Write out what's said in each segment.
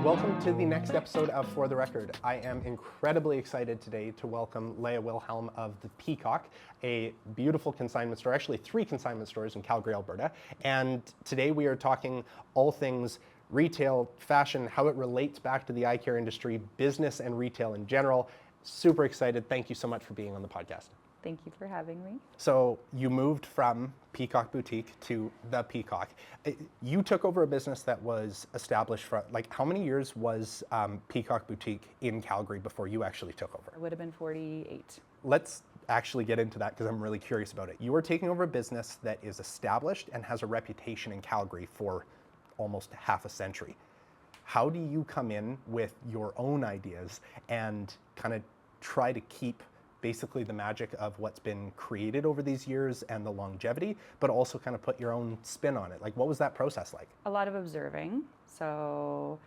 Welcome to the next episode of For the Record. I am incredibly excited today to welcome Lea Wilhelm of the Peacock, a beautiful consignment store, actually 3 consignment stores in Calgary, Alberta. And today we are talking all things retail, fashion, how it relates back to the eye care industry, business and retail in general. Super excited. Thank you so much for being on the podcast. Thank you for having me. So you moved from Peacock Boutique to the Peacock. You took over a business that was established for, like, how many years was Peacock Boutique in Calgary before you actually took over? It would have been 48. Let's actually get into that because I'm really curious about it. You are taking over a business that is established and has a reputation in Calgary for almost half a century. How do you come in with your own ideas and kind of try to keep basically the magic of what's been created over these years and the longevity, but also kind of put your own spin on it? Like, what was that process like? A lot of observing. So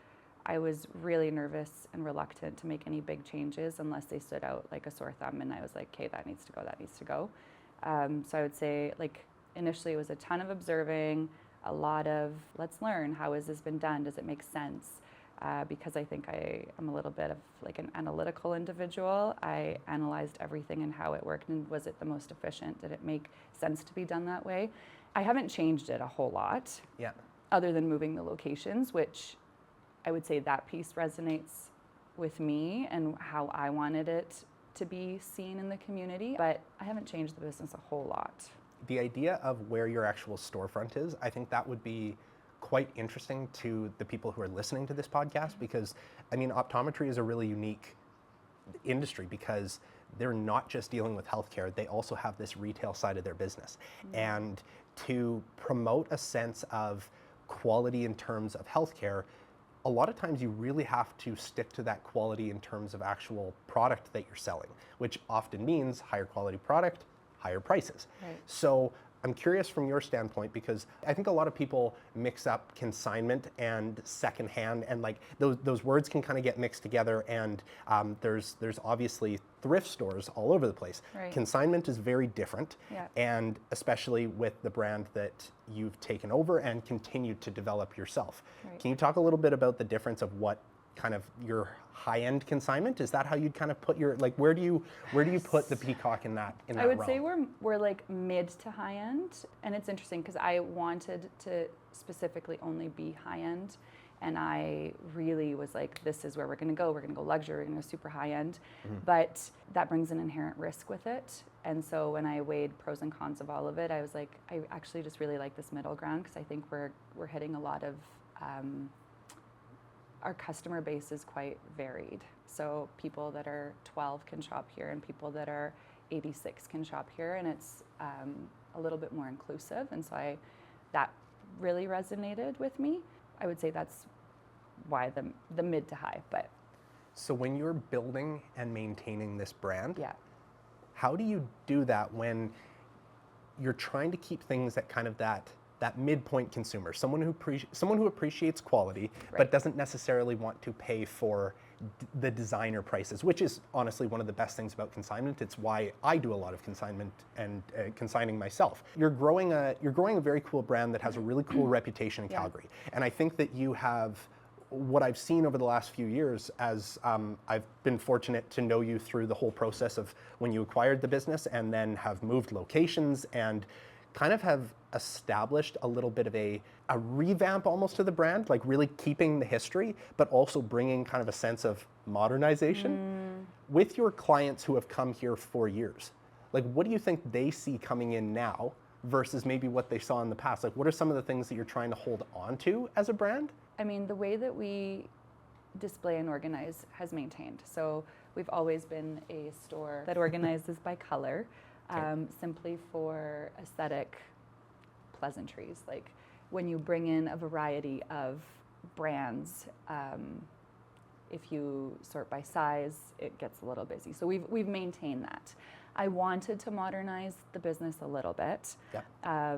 I was really nervous and reluctant to make any big changes unless they stood out like a sore thumb. And I was like, okay, that needs to go, that needs to go. So I would say, like, initially it was a ton of observing, a lot of let's learn, how has this been done? Does it make sense? Because I think I am a little bit of like an analytical individual. I analyzed everything and how it worked, and was it the most efficient? Did it make sense to be done that way? I haven't changed it a whole lot, other than moving the locations, which I would say that piece resonates with me and how I wanted it to be seen in the community. But I haven't changed the business a whole lot. The idea of where your actual storefront is, I think that would be quite interesting to the people who are listening to this podcast, because I mean, optometry is a really unique industry because they're not just dealing with healthcare, they also have this retail side of their business. And to promote a sense of quality in terms of healthcare, a lot of times you really have to stick to that quality in terms of actual product that you're selling, which often means higher quality product, higher prices. Right. So I'm curious from your standpoint, because I think a lot of people mix up consignment and secondhand, and like those words can kind of get mixed together. And there's obviously thrift stores all over the place. Right. Consignment is very different, Yeah. and especially with the brand that you've taken over and continued to develop yourself. Right. Can you talk a little bit about the difference of what kind of your high-end consignment? Is that how you'd kind of put your, like, where do you put the Peacock in that I would realm? say we're like mid to high end, and it's interesting because I wanted to specifically only be high end, and I really was like, this is where we're going to go. We're going to go luxury. We're going to go super high end, but that brings an inherent risk with it. And so when I weighed pros and cons of all of it, I was like, I actually just really like this middle ground, because I think we're hitting a lot of our customer base is quite varied. So people that are 12 can shop here, and people that are 86 can shop here, and it's a little bit more inclusive. And so that really resonated with me. I would say that's why the mid to high. But so when you're building and maintaining this brand, yeah, how do you do that when you're trying to keep things at kind of that midpoint consumer, someone who appreciates quality, right, but doesn't necessarily want to pay for the designer prices, which is honestly one of the best things about consignment. It's why I do a lot of consignment and consigning myself. You're growing a very cool brand that has a really cool reputation in Calgary, and I think that you have. What I've seen over the last few years, as I've been fortunate to know you through the whole process of when you acquired the business, and then have moved locations and kind of have established a little bit of a revamp almost to the brand, like really keeping the history, but also bringing kind of a sense of modernization with your clients who have come here for years. Like, what do you think they see coming in now versus maybe what they saw in the past? Like, what are some of the things that you're trying to hold on to as a brand? I mean, the way that we display and organize has maintained. So we've always been a store that organizes by color. Simply for aesthetic pleasantries. Like, when you bring in a variety of brands, if you sort by size, it gets a little busy. So we've maintained that. I wanted to modernize the business a little bit. Yeah.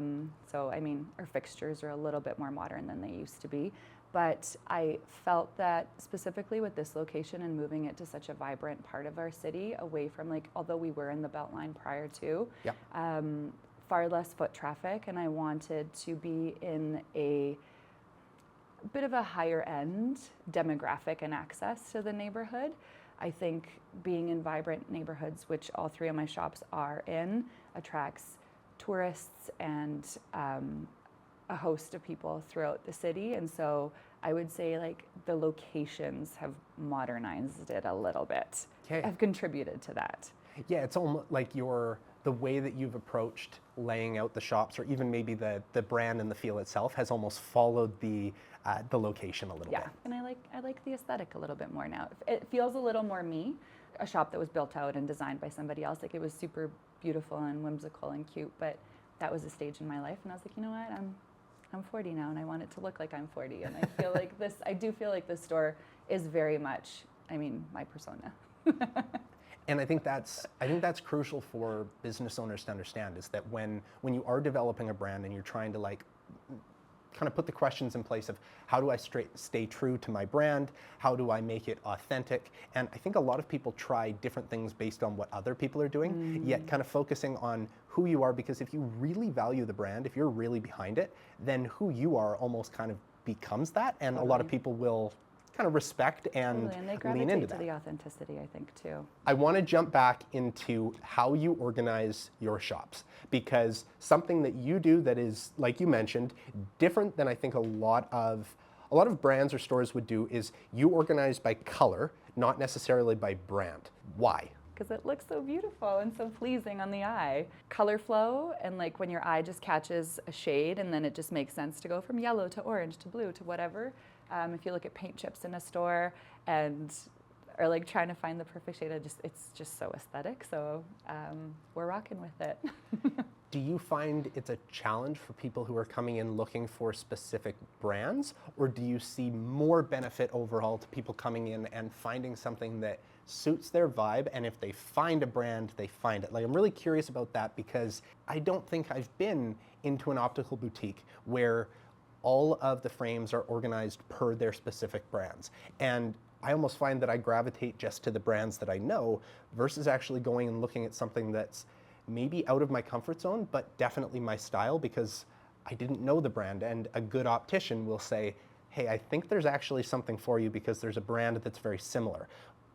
So I mean, our fixtures are a little bit more modern than they used to be. But I felt that specifically with this location and moving it to such a vibrant part of our city, away from, like, although we were in the Beltline prior to, far less foot traffic, and I wanted to be in a bit of a higher end demographic and access to the neighborhood. I think being in vibrant neighborhoods, which all three of my shops are in, attracts tourists and a host of people throughout the city. And so I would say like the locations have modernized it a little bit, have contributed to that. Yeah, it's almost like the way that you've approached laying out the shops, or even maybe the brand and the feel itself, has almost followed the location a little bit. Yeah, and I like the aesthetic a little bit more now. It feels a little more me. A shop that was built out and designed by somebody else, like it was super beautiful and whimsical and cute, but that was a stage in my life, and I was like, you know what, I'm 40 now, and I want it to look like I'm 40, and I do feel like this store is very much, my persona. And I think that's crucial for business owners to understand, is that when you are developing a brand and you're trying to like kind of put the questions in place of how do I stay true to my brand, how do I make it authentic, and I think a lot of people try different things based on what other people are doing, yet kind of focusing on who you are, because if you really value the brand, if you're really behind it, then who you are almost kind of becomes that, and a lot of people will kind of respect and they lean into gravitate that. to the authenticity, I think, too. I want to jump back into how you organize your shops, because something that you do that is, like you mentioned, different than I think a lot of brands or stores would do is you organize by color, not necessarily by brand. Why? Because it looks so beautiful and so pleasing on the eye. Color flow, and like when your eye just catches a shade and then it just makes sense to go from yellow to orange to blue to whatever. If you look at paint chips in a store and are like trying to find the perfect shade, it's just so aesthetic. So we're rocking with it. Do you find it's a challenge for people who are coming in looking for specific brands, or do you see more benefit overall to people coming in and finding something that suits their vibe, and if they find a brand, they find it? Like, I'm really curious about that, because I don't think I've been into an optical boutique where all of the frames are organized per their specific brands. And I almost find that I gravitate just to the brands that I know versus actually going and looking at something that's maybe out of my comfort zone, but definitely my style, because I didn't know the brand. And a good optician will say, hey, I think there's actually something for you because there's a brand that's very similar,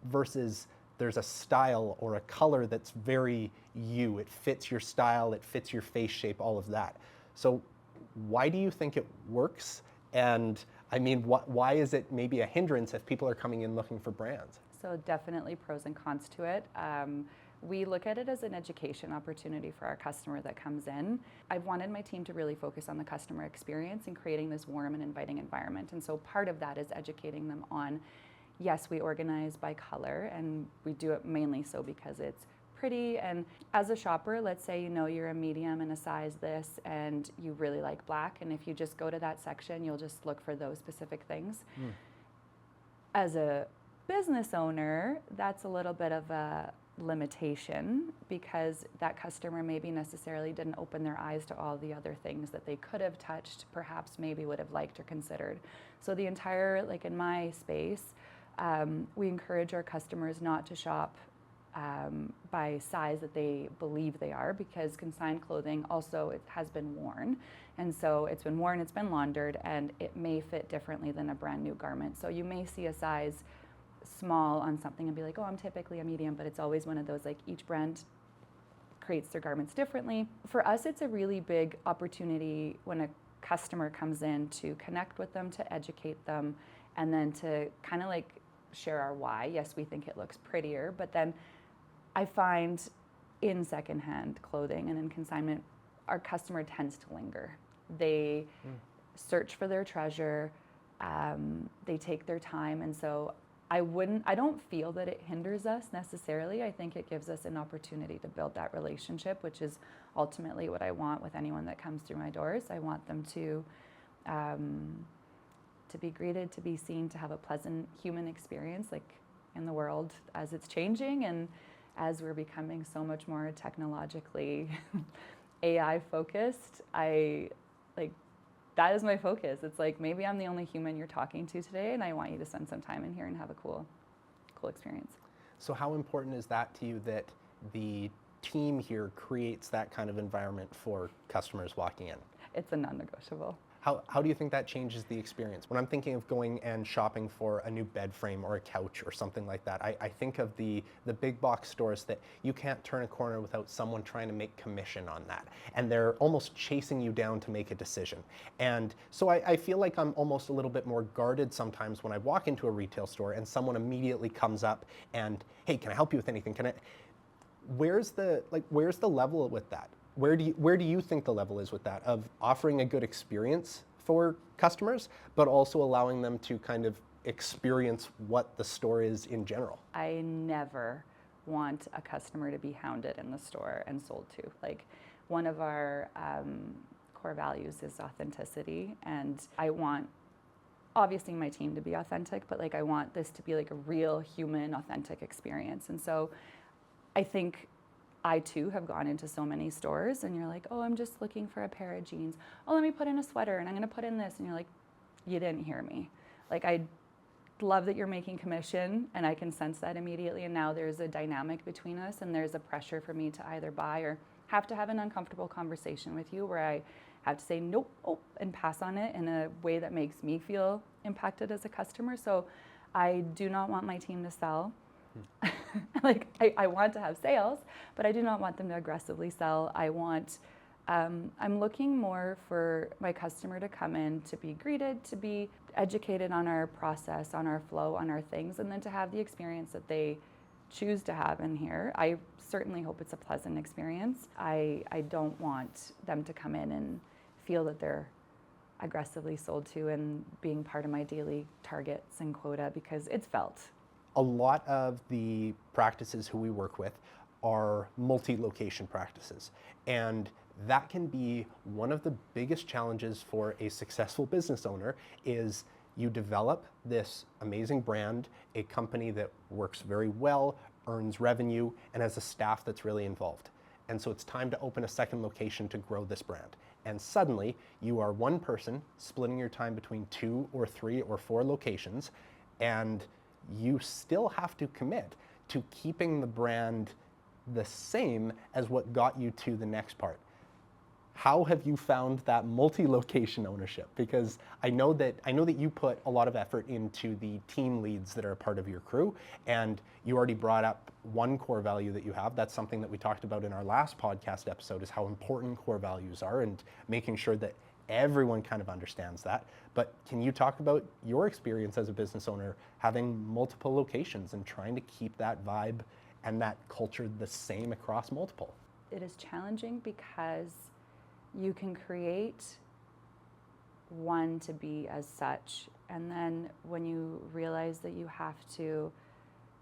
versus there's a style or a color that's very you. It fits your style, it fits your face shape, all of that. So why do you think it works? And why is it maybe a hindrance if people are coming in looking for brands? So definitely pros and cons to it. We look at it as an education opportunity for our customer that comes in. I've wanted my team to really focus on the customer experience and creating this warm and inviting environment. And so part of that is educating them on, yes, we organize by color, and we do it mainly so because it's pretty. And as a shopper, let's say you're a medium and a size this, and you really like black, and if you just go to that section, you'll just look for those specific things. As a business owner, that's a little bit of a limitation, because that customer maybe necessarily didn't open their eyes to all the other things that they could have touched, perhaps maybe would have liked or considered. So the entire, like in my space, we encourage our customers not to shop by size that they believe they are, because consigned clothing also has been worn, and so it's been worn, it's been laundered, and it may fit differently than a brand new garment. So you may see a size small on something and be like, oh, I'm typically a medium, but it's always one of those, like, each brand creates their garments differently. For us, it's a really big opportunity when a customer comes in to connect with them, to educate them, and then to kind of like share our why. Yes, we think it looks prettier, but then I find in secondhand clothing and in consignment, our customer tends to linger. They search for their treasure, they take their time, and so I don't feel that it hinders us necessarily. I think it gives us an opportunity to build that relationship, which is ultimately what I want with anyone that comes through my doors. I want them to be greeted, to be seen, to have a pleasant human experience, like in the world as it's changing and as we're becoming so much more technologically AI focused. That is my focus. It's like, maybe I'm the only human you're talking to today, and I want you to spend some time in here and have a cool experience. So how important is that to you, that the team here creates that kind of environment for customers walking in? It's a non-negotiable. How do you think that changes the experience? When I'm thinking of going and shopping for a new bed frame or a couch or something like that, I think of the big box stores that you can't turn a corner without someone trying to make commission on that. And they're almost chasing you down to make a decision. And so I feel like I'm almost a little bit more guarded sometimes when I walk into a retail store and someone immediately comes up and, hey, can I help you with anything? Where's the level with that? Where do you think the level is with that, of offering a good experience for customers, but also allowing them to kind of experience what the store is in general? I never want a customer to be hounded in the store and sold to. Like, one of our core values is authenticity, and I want obviously my team to be authentic, but like I want this to be like a real human authentic experience. And so I think I too have gone into so many stores and you're like, oh, I'm just looking for a pair of jeans. Oh, let me put in a sweater and I'm going to put in this. And you're like, you didn't hear me. Like, I love that you're making commission and I can sense that immediately. And now there's a dynamic between us and there's a pressure for me to either buy or have to have an uncomfortable conversation with you where I have to say nope, oh, and pass on it in a way that makes me feel impacted as a customer. So I do not want my team to sell. Like, I want to have sales, but I do not want them to aggressively sell. I'm looking more for my customer to come in, to be greeted, to be educated on our process, on our flow, on our things, and then to have the experience that they choose to have in here. I certainly hope it's a pleasant experience. I don't want them to come in and feel that they're aggressively sold to and being part of my daily targets and quota, because it's felt. A lot of the practices who we work with are multi-location practices, and that can be one of the biggest challenges for a successful business owner. Is you develop this amazing brand, a company that works very well, earns revenue, and has a staff that's really involved. And so it's time to open a second location to grow this brand. And suddenly you are one person splitting your time between 2 or 3 or 4 locations, and you still have to commit to keeping the brand the same as what got you to the next part. How have you found that multi-location ownership? Because I know that you put a lot of effort into the team leads that are a part of your crew, and you already brought up one core value that you have. That's something that we talked about in our last podcast episode, is how important core values are and making sure that everyone kind of understands that. But can you talk about your experience as a business owner having multiple locations and trying to keep that vibe and that culture the same across multiple? It is challenging because you can create one to be as such, and then when you realize that you have to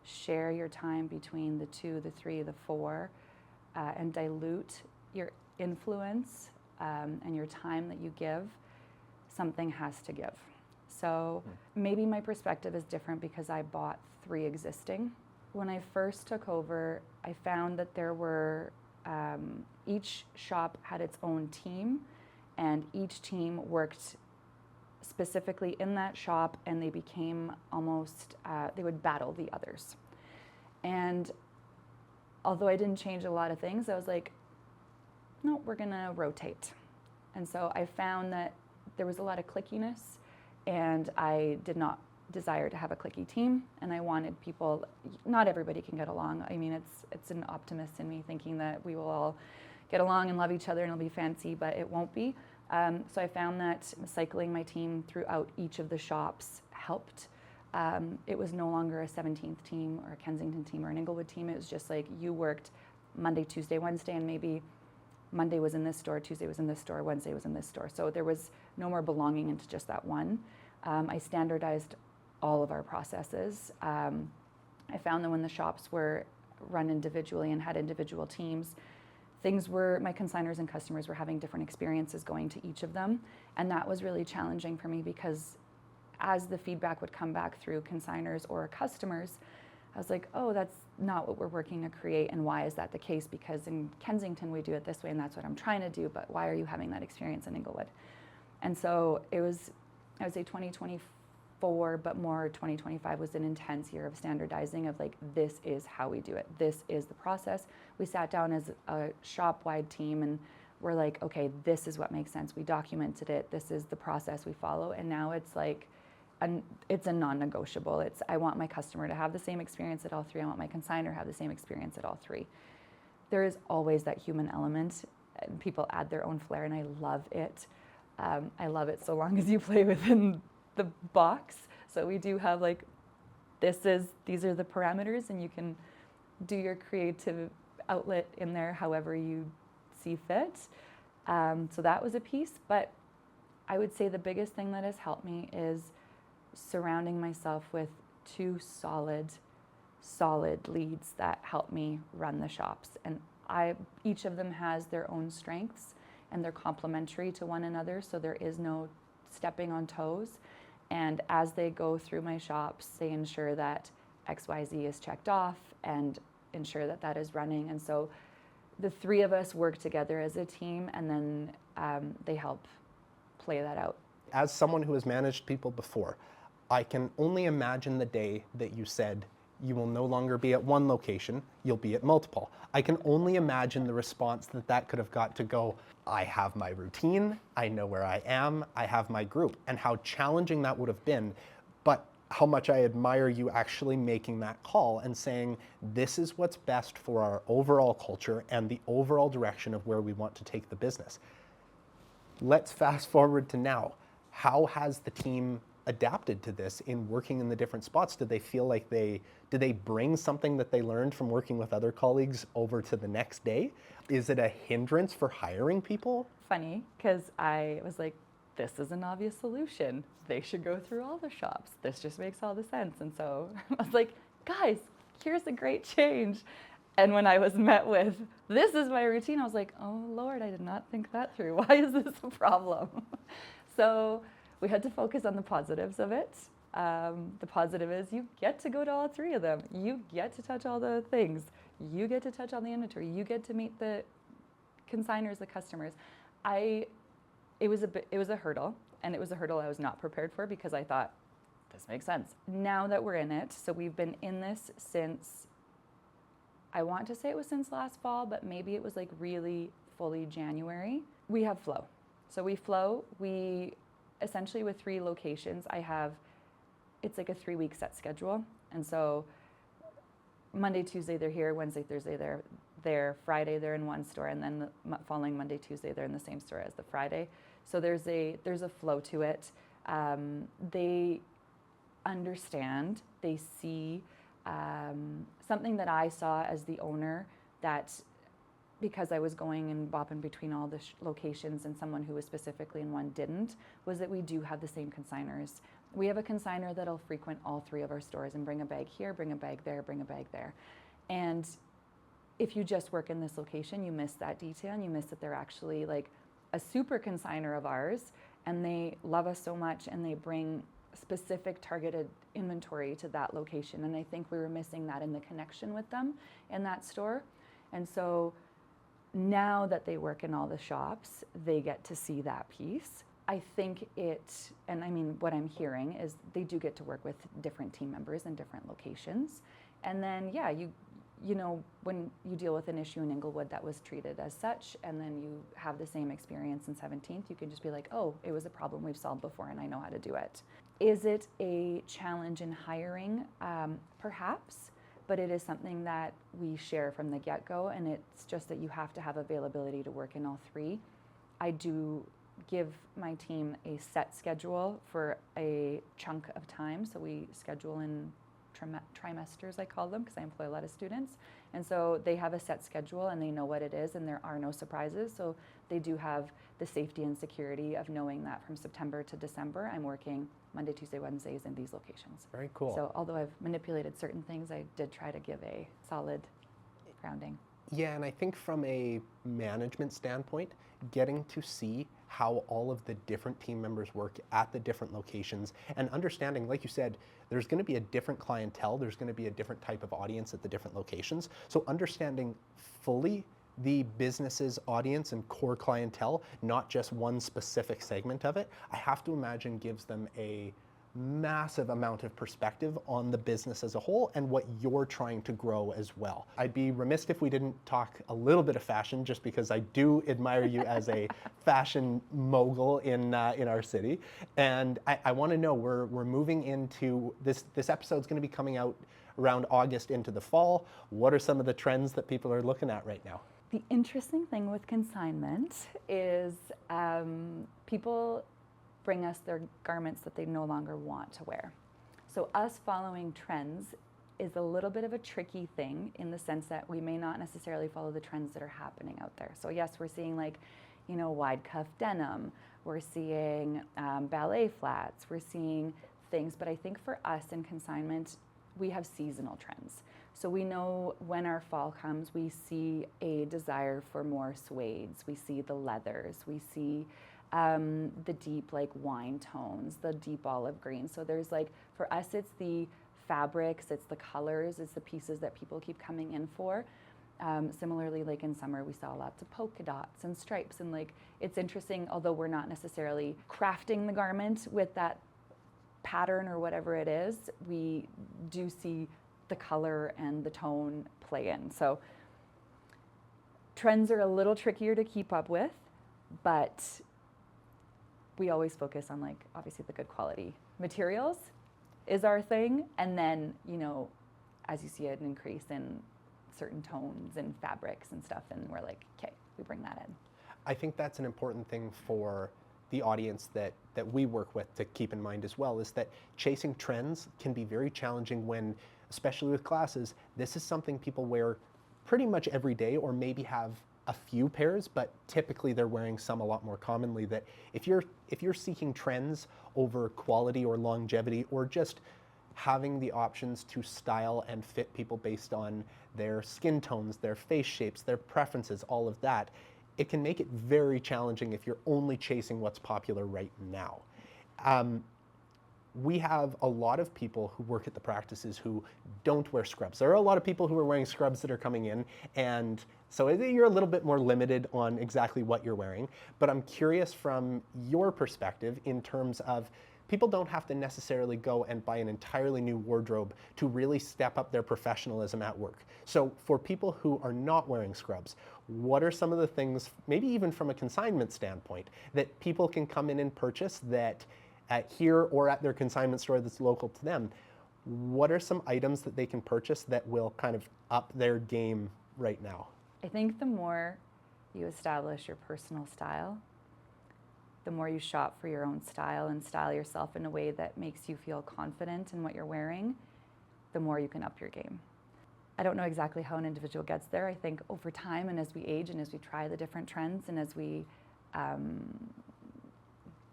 share your time between the 2, the 3, the 4, and dilute your influence and your time that you give, something has to give. So maybe my perspective is different because I bought 3 existing. When I first took over, I found that there were each shop had its own team, and each team worked specifically in that shop, and they became almost, they would battle the others. And although I didn't change a lot of things, I was like, no, we're gonna rotate. And so I found that there was a lot of clickiness, and I did not desire to have a clicky team, and I wanted people, not everybody can get along. I mean, it's an optimist in me thinking that we will all get along and love each other and it'll be fancy, but it won't be. So I found that cycling my team throughout each of the shops helped. It was no longer a 17th team or a Kensington team or an Inglewood team. It was just like you worked Monday, Tuesday, Wednesday, and maybe Monday was in this store, Tuesday was in this store, Wednesday was in this store. So there was no more belonging into just that one. I standardized all of our processes. I found that when the shops were run individually and had individual teams, my consigners and customers were having different experiences going to each of them. And that was really challenging for me because as the feedback would come back through consigners or customers, I was like, oh, that's not what we're working to create. And why is that the case? Because in Kensington, we do it this way, and that's what I'm trying to do. But why are you having that experience in Inglewood? And so it was, I would say 2024, but more 2025 was an intense year of standardizing of like, this is how we do it. This is the process. We sat down as a shop-wide team and we're like, okay, this is what makes sense. We documented it. This is the process we follow. And now it's like, it's a non-negotiable. It's, I want my customer to have the same experience at all three. I want my consignor to have the same experience at all three. There is always that human element, and people add their own flair, and I love it. I love it so long as you play within the box. So we do have like, these are the parameters, and you can do your creative outlet in there however you see fit. So that was a piece, but I would say the biggest thing that has helped me is surrounding myself with two solid leads that help me run the shops. And each of them has their own strengths, and they're complementary to one another, so there is no stepping on toes. And as they go through my shops, they ensure that XYZ is checked off and ensure that that is running. And so the three of us work together as a team, and then they help play that out. As someone who has managed people before, I can only imagine the day that you said you will no longer be at one location, you'll be at multiple. I can only imagine the response that could have got to go, I have my routine, I know where I am, I have my group, and how challenging that would have been, but how much I admire you actually making that call and saying, this is what's best for our overall culture and the overall direction of where we want to take the business. Let's fast forward to now. How has the team adapted to this in working in the different spots? Did they feel like did they bring something that they learned from working with other colleagues over to the next day? Is it a hindrance for hiring people? Funny, because I was like, this is an obvious solution. They should go through all the shops. This just makes all the sense. And so I was like, guys, here's a great change. And when I was met with, this is my routine, I was like, oh Lord, I did not think that through. Why is this a problem? So we had to focus on the positives of it. The positive is you get to go to all three of them. You get to touch all the things. You get to touch all the inventory. You get to meet the consigners, the customers. It was a hurdle, and it was a hurdle I was not prepared for, because I thought, this makes sense. Now that we're in it, so we've been in this since, I want to say it was since last fall, but maybe it was like really fully January. We have flow. So we flow, essentially with 3 locations, it's like a 3-week set schedule. And so Monday, Tuesday, they're here, Wednesday, Thursday, they're there, Friday, they're in one store, and then the following Monday, Tuesday, they're in the same store as the Friday. So there's a flow to it. They understand, they see something that I saw as the owner, that because I was going and bopping between all the locations, and someone who was specifically in one didn't, was that we do have the same consigners. We have a consignor that'll frequent all 3 of our stores and bring a bag here, bring a bag there, bring a bag there. And if you just work in this location, you miss that detail, and you miss that they're actually like a super consignor of ours, and they love us so much, and they bring specific targeted inventory to that location. And I think we were missing that in the connection with them in that store. And so now that they work in all the shops, they get to see that piece. I think and I mean, what I'm hearing is they do get to work with different team members in different locations. And then, yeah, you know, when you deal with an issue in Inglewood that was treated as such, and then you have the same experience in 17th, you can just be like, oh, it was a problem we've solved before, and I know how to do it. Is it a challenge in hiring? Perhaps. But it is something that we share from the get-go, and it's just that you have to have availability to work in all 3. I do give my team a set schedule for a chunk of time, so we schedule in trimesters, I call them, because I employ a lot of students. And so they have a set schedule, and they know what it is, and there are no surprises. So they do have the safety and security of knowing that from September to December, I'm working Monday, Tuesday, Wednesdays in these locations. Very cool. So although I've manipulated certain things, I did try to give a solid grounding. Yeah, and I think from a management standpoint, getting to see how all of the different team members work at the different locations, and understanding, like you said, there's going to be a different clientele, there's going to be a different type of audience at the different locations. So understanding fully the business's audience and core clientele, not just one specific segment of it, I have to imagine gives them a massive amount of perspective on the business as a whole and what you're trying to grow as well. I'd be remiss if we didn't talk a little bit of fashion, just because I do admire you as a fashion mogul in our city. And I want to know, we're moving into this episode's going to be coming out around August into the fall. What are some of the trends that people are looking at right now? The interesting thing with consignment is people bring us their garments that they no longer want to wear. So us following trends is a little bit of a tricky thing, in the sense that we may not necessarily follow the trends that are happening out there. So yes, we're seeing wide cuff denim, we're seeing ballet flats, we're seeing things, but I think for us in consignment, we have seasonal trends. So we know when our fall comes, we see a desire for more suedes, we see the leathers, we see the deep wine tones, the deep olive green. So there's for us, it's the fabrics, it's the colors, it's the pieces that people keep coming in for. Similarly, in summer, we saw lots of polka dots and stripes, and it's interesting, although we're not necessarily crafting the garment with that pattern or whatever it is, we do see the color and the tone play in. So trends are a little trickier to keep up with, but we always focus on obviously the good quality materials is our thing. And then, as you see an increase in certain tones and fabrics and stuff, and we're okay, we bring that in. I think that's an important thing for the audience that we work with to keep in mind as well, is that chasing trends can be very challenging when, especially with classes, this is something people wear pretty much every day, or maybe have a few pairs, but typically they're wearing some a lot more commonly. That if you're seeking trends over quality or longevity, or just having the options to style and fit people based on their skin tones, their face shapes, their preferences, all of that, it can make it very challenging if you're only chasing what's popular right now. We have a lot of people who work at the practices who don't wear scrubs. There are a lot of people who are wearing scrubs that are coming in, and so you're a little bit more limited on exactly what you're wearing. But I'm curious from your perspective, in terms of, people don't have to necessarily go and buy an entirely new wardrobe to really step up their professionalism at work. So for people who are not wearing scrubs, what are some of the things, maybe even from a consignment standpoint, that people can come in and purchase that here or at their consignment store that's local to them? What are some items that they can purchase that will kind of up their game right now? I think the more you establish your personal style, the more you shop for your own style and style yourself in a way that makes you feel confident in what you're wearing, the more you can up your game. I don't know exactly how an individual gets there. I think over time, and as we age and as we try the different trends, and as we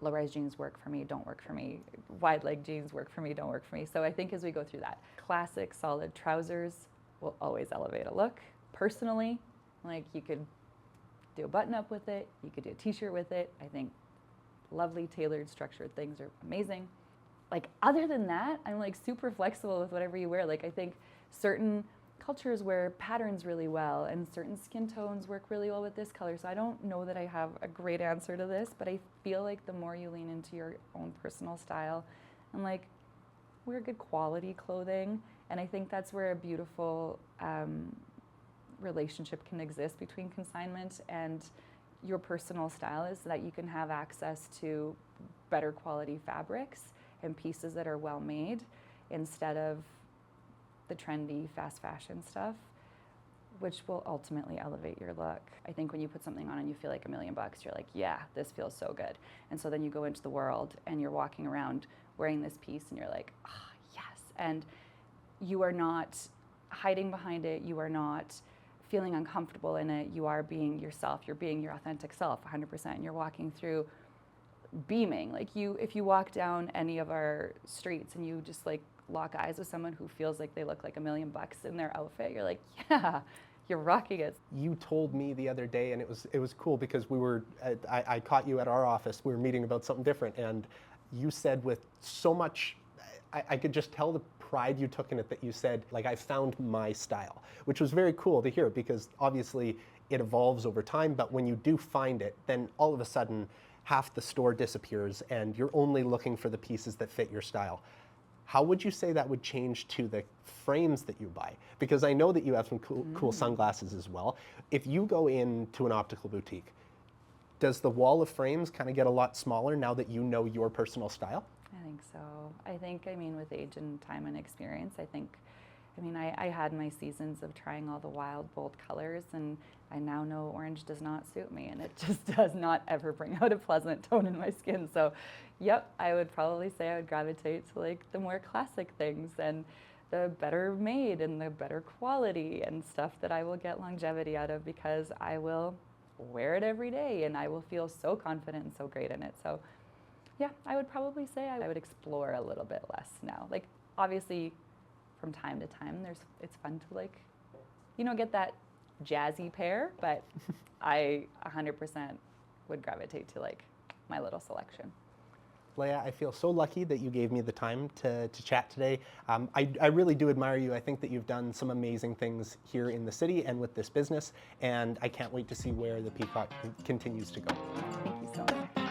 low-rise jeans work for me, don't work for me. Wide leg jeans work for me, don't work for me. So I think as we go through that, classic solid trousers will always elevate a look. Personally, you could do a button-up with it, you could do a t-shirt with it. I think lovely tailored structured things are amazing. Other than that, I'm super flexible with whatever you wear. I think certain cultures wear patterns really well, and certain skin tones work really well with this color. So I don't know that I have a great answer to this, but I feel the more you lean into your own personal style and wear good quality clothing, and I think that's where a beautiful relationship can exist between consignment and your personal style, is that you can have access to better quality fabrics and pieces that are well made, instead of the trendy fast fashion stuff, which will ultimately elevate your look. I think when you put something on and you feel like $1 million, you're yeah, this feels so good. And so then you go into the world and you're walking around wearing this piece and you're yes. And you are not hiding behind it. You are not feeling uncomfortable in it. You are being yourself. You're being your authentic self 100%. And you're walking through beaming. If you walk down any of our streets and you just lock eyes with someone who feels like they look like $1 million in their outfit, you're yeah, you're rocking it. You told me the other day, and it was cool, because I caught you at our office. We were meeting about something different, and you said with so much, I could just tell the pride you took in it, that you said, I found my style, which was very cool to hear, because obviously it evolves over time, but when you do find it, then all of a sudden half the store disappears and you're only looking for the pieces that fit your style. How would you say that would change to the frames that you buy? Because I know that you have some cool sunglasses as well. If you go into an optical boutique, does the wall of frames kind of get a lot smaller now that you know your personal style? I think so. I mean, with age and time and experience, I had my seasons of trying all the wild, bold colors, and I now know orange does not suit me, and it just does not ever bring out a pleasant tone in my skin. So, yep, I would probably say I would gravitate to like the more classic things and the better made and the better quality and stuff that I will get longevity out of, because I will wear it every day and I will feel so confident and so great in it. So, yeah, I would probably say I would explore a little bit less now. Like, obviously, from time to time, it's fun to like, get that jazzy pair, but I 100% would gravitate to like my little selection. Lea, I feel so lucky that you gave me the time to chat today. I really do admire you. I think that you've done some amazing things here in the city and with this business, and I can't wait to see where the Peacock continues to go. Thank you so much.